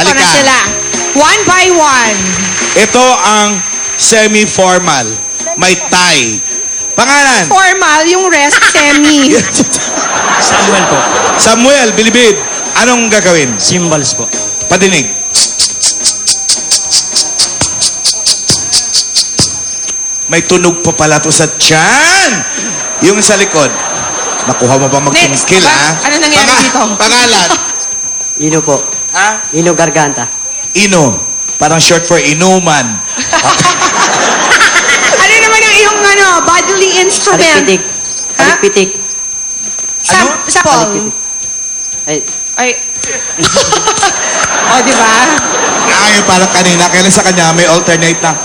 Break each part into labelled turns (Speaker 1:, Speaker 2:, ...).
Speaker 1: Ito na
Speaker 2: Halika.
Speaker 1: sila. One by one.
Speaker 2: Ito ang semi-formal. May tie. Pangalan?
Speaker 1: Formal, yung rest, semi.
Speaker 3: Samuel po.
Speaker 2: Samuel, bilibid. Anong gagawin?
Speaker 3: Symbols po.
Speaker 2: Padinig. May tunog pa pala to sa tiyan. Yung sa likod. Nakuha mo ba
Speaker 1: Next.
Speaker 2: mag-skill,
Speaker 1: Aba,
Speaker 2: ha?
Speaker 1: ano nangyari dito?
Speaker 2: Pangalan?
Speaker 4: Ino po.
Speaker 2: Ha?
Speaker 4: Ino Garganta.
Speaker 2: Ino. Parang short for inuman.
Speaker 1: Ano naman ang iyong bodily instrument?
Speaker 4: Alikpitik.
Speaker 1: Ha?
Speaker 4: Alikpitik.
Speaker 2: Ano?
Speaker 1: Sa Paul.
Speaker 4: Alikpitik. Ay,
Speaker 1: Ay. O, di ba?
Speaker 2: Ay, parang kanina. Kailan sa kanya may alternate na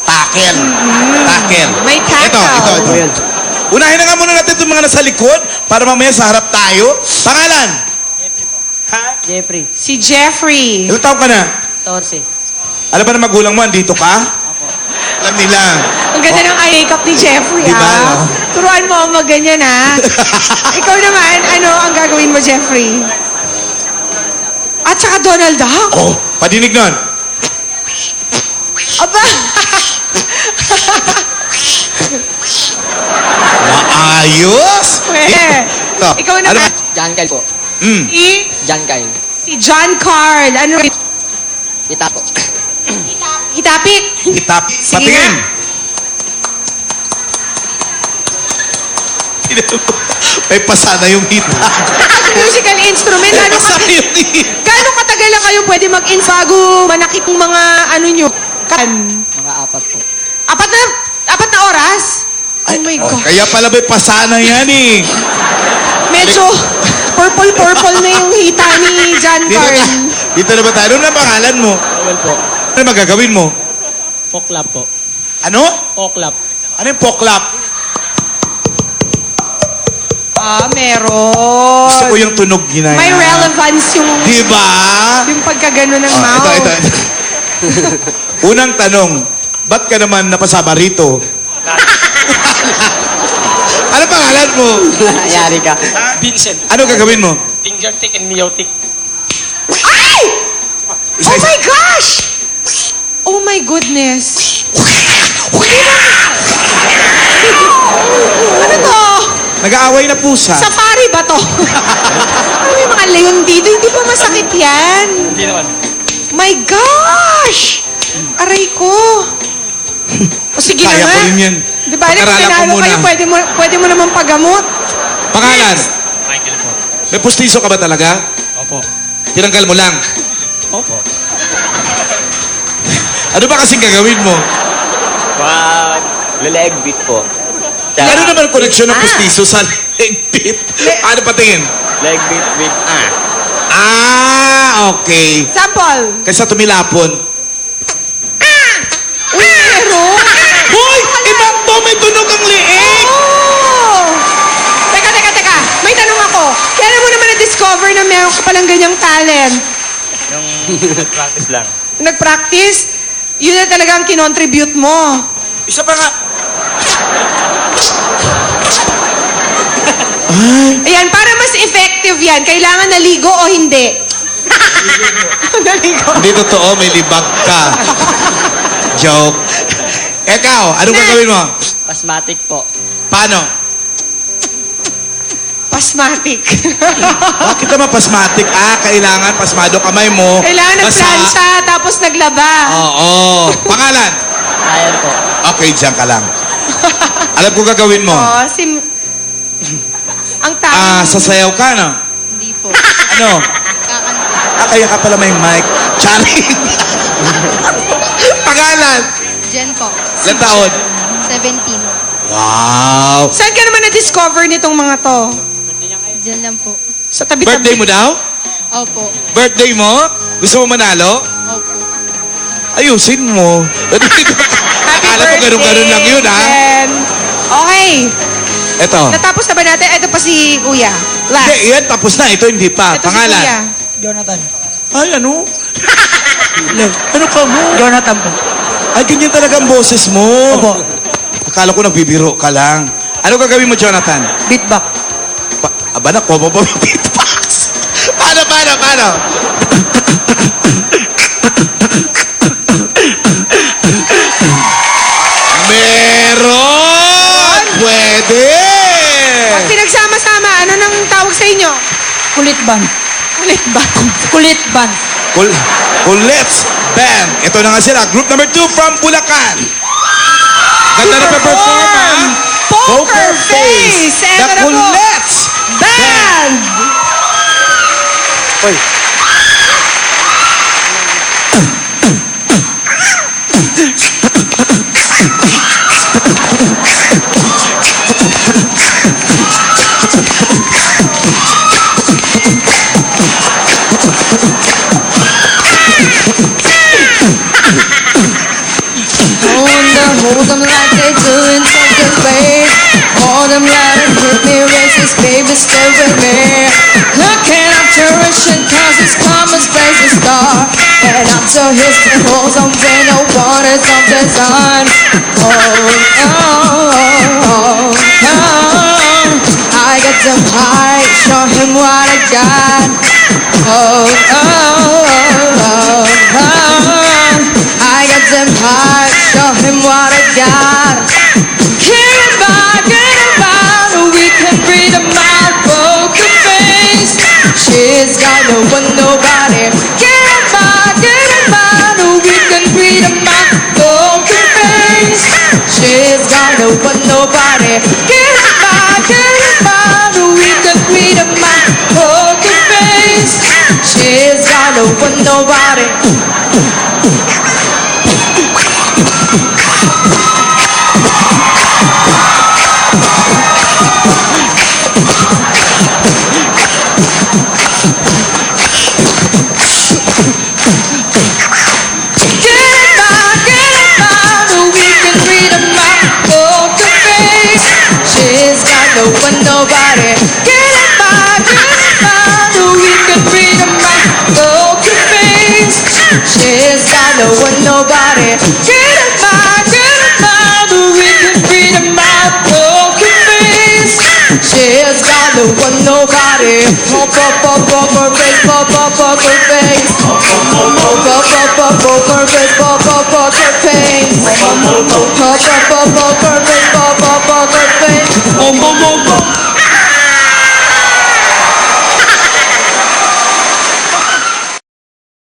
Speaker 2: tackle. Tackle.
Speaker 1: May tackle.
Speaker 2: Ito.
Speaker 4: ano yun?
Speaker 2: Unahin na nga muna natin itong mga nasa likod para mamaya sa harap tayo. Pangalan?
Speaker 4: Jeffrey.
Speaker 1: Si Jeffrey.
Speaker 2: Ilang taon ka na?
Speaker 4: 14.
Speaker 2: Alam ba na magulang mo, andito ka? Alam nila.
Speaker 1: Ang ganda ng eye makeup ni Jeffrey,
Speaker 2: Diba,
Speaker 1: ah.
Speaker 2: no?
Speaker 1: Turuan mo ako mag-ganyan, ah. Ikaw naman, ano ang gagawin mo, Jeffrey? At saka Donald Duck.
Speaker 2: Oh, padinig nun.
Speaker 1: Aba!
Speaker 2: Maayos! Ito.
Speaker 1: Ikaw
Speaker 2: Ano
Speaker 1: naman.
Speaker 2: ba?
Speaker 4: John Kyle po. John Kyle.
Speaker 1: Si John Carl. Ano?
Speaker 4: Ita po.
Speaker 1: Hitapik.
Speaker 2: Itap.
Speaker 1: Sige
Speaker 2: Patingin. May pasana yung hita.
Speaker 1: As a musical instrument,
Speaker 2: May
Speaker 1: ano
Speaker 2: pasana yung hita.
Speaker 1: gaano katagal lang kayo pwede mag-ins bago manakit ng mga ano nyo? Kan?
Speaker 4: Mga apat po.
Speaker 1: Apat na oras? Oh my God.
Speaker 2: Kaya pala may pasana yan eh.
Speaker 1: Medyo purple na yung hita ni John Carl.
Speaker 2: Dito na ba tayo? Ano na pangalan mo?
Speaker 4: Samuel po.
Speaker 2: Ano magagawin mo?
Speaker 4: Poklap po.
Speaker 2: Ano?
Speaker 4: Poklap.
Speaker 2: Ano yung poklap?
Speaker 1: Ah, meron.
Speaker 2: Gusto ko yung tunog ginaya.
Speaker 1: May relevance yung
Speaker 2: Diba?
Speaker 1: yung pagkagano ng
Speaker 2: Oh,
Speaker 1: mouth.
Speaker 2: ito. Unang tanong, ba't ka naman napasama rito? Ano pangalan mo?
Speaker 4: Yari ka.
Speaker 3: Vincent.
Speaker 2: Ano gagawin mo?
Speaker 3: Fingertick and meowtick.
Speaker 1: Ay!
Speaker 2: Isa,
Speaker 1: Oh my gosh! Oh my goodness. Ano to?
Speaker 2: Nag-aaway na pusa.
Speaker 1: Safari ba to? Ano yung mga leon dito? Hindi pa masakit yan.
Speaker 3: Hindi naman.
Speaker 1: My gosh! Aray ko. O sige
Speaker 2: Kaya
Speaker 1: na
Speaker 2: ko
Speaker 1: nga.
Speaker 2: rin yan.
Speaker 1: Di ba,
Speaker 2: Pag-aralan ko
Speaker 1: nanalo
Speaker 2: muna.
Speaker 1: kayo, pwede mo naman paggamot.
Speaker 2: Pangalan?
Speaker 3: Michael po.
Speaker 2: May pustiso ka ba talaga?
Speaker 3: Opo.
Speaker 2: Tinanggal mo lang.
Speaker 3: Opo.
Speaker 2: Ano ba kasing gagawin mo?
Speaker 5: Leg beat po.
Speaker 2: Ano naman koneksyon ng pustiso sa leg beat? Ano patingin?
Speaker 5: Leg beat with
Speaker 2: Okay.
Speaker 1: Sample.
Speaker 2: Kaysa tumilapon.
Speaker 1: Uy, meron.
Speaker 2: Hoy! Iba to! May tunog ang liig!
Speaker 1: Oh! Teka. May tanong ako. Kailan mo naman na-discover na meron ka palang ganyang talent?
Speaker 5: Yung practice lang.
Speaker 1: Nag-practice? Yun na talaga ang kinontribute mo.
Speaker 2: Isa pa nga.
Speaker 1: Ayan, para mas effective yan, kailangan naligo o hindi? Naligo.
Speaker 2: Hindi totoo, may libag ka. Joke. Ikaw, anong
Speaker 1: Next.
Speaker 2: gagawin mo?
Speaker 4: Asthmatic po.
Speaker 2: Paano?
Speaker 1: Pasmatic.
Speaker 2: Bakit naman pasmatic? Kailangan pasmado kamay mo.
Speaker 1: Kailangan
Speaker 2: Basa.
Speaker 1: nagplansa, tapos naglaba.
Speaker 2: Oo. Pangalan?
Speaker 4: Ryan po.
Speaker 2: Okay, dyan ka lang. Alam ko gagawin mo.
Speaker 1: Oh, ang tao.
Speaker 2: Sasayaw ka, no?
Speaker 6: Hindi po.
Speaker 2: Ano? Kaya ka pala may mic. Charing. Pangalan?
Speaker 6: Jen po.
Speaker 2: Ilan taon?
Speaker 6: 17.
Speaker 2: Wow.
Speaker 1: Saan ka naman na-discover nitong mga to?
Speaker 6: Jen lang po.
Speaker 1: Sa tabi-tabi.
Speaker 2: Birthday mo daw?
Speaker 6: Opo.
Speaker 2: Birthday mo? Gusto mo manalo?
Speaker 6: Opo.
Speaker 2: Ayusin mo.
Speaker 1: Happy
Speaker 2: Akala ko ganun-ganun lang yun, ha?
Speaker 1: Jen. Okay.
Speaker 2: Ito.
Speaker 1: Natapos na ba natin? Ito pa si Kuya. Last.
Speaker 2: Hindi, yan tapos na. Ito hindi pa.
Speaker 1: Ito si
Speaker 2: Pangalan?
Speaker 1: Kuya.
Speaker 4: Jonathan.
Speaker 2: Ay, ano? Ano ka mo?
Speaker 4: Jonathan po.
Speaker 2: Ay, ganyan talaga ang boses mo.
Speaker 4: Opo.
Speaker 2: Akala ko nagbibiro ka lang. Ano gagawin mo, Jonathan?
Speaker 4: Beatback.
Speaker 2: Aba na, komo pa beatbox. Paano? Meron! Pwede!
Speaker 1: Pag pinagsama-sama, ano nang tawag sa inyo?
Speaker 4: Kulit ban.
Speaker 1: Kulit ba?
Speaker 4: Kulit ban.
Speaker 2: Kulits Band. Ito na nga sila. Group number 2 from Bulacan. Ganda na perform ha?
Speaker 1: Poker Face.
Speaker 2: The
Speaker 1: Eto na po.
Speaker 2: Kulits
Speaker 1: Band!
Speaker 2: Oy.
Speaker 6: Hold them like they do in second grade. Hold them like it hit me, racist baby, stay with me. Looking after Richard cause his karma's place a star. And after history holds on when no one is on design. Oh, oh, oh, oh. I got them high, show him what I got. Oh, oh, oh, oh, oh. I got them high, show him what I got. Get him out, we can read a mouth, broken face. She's got no one, nobody. Get him out, we can read a mouth, broken face. She's got no one, nobody. Get him out, we can read a mouth, broken face. She's got no one, nobody. No one, nobody. Get it by, we can read a mouth, broken face. She's got no one, nobody. Get it by, we can read a mouth, broken face. She's got no one, nobody. Poker face, poker face. Poker face, poker face. Poker face.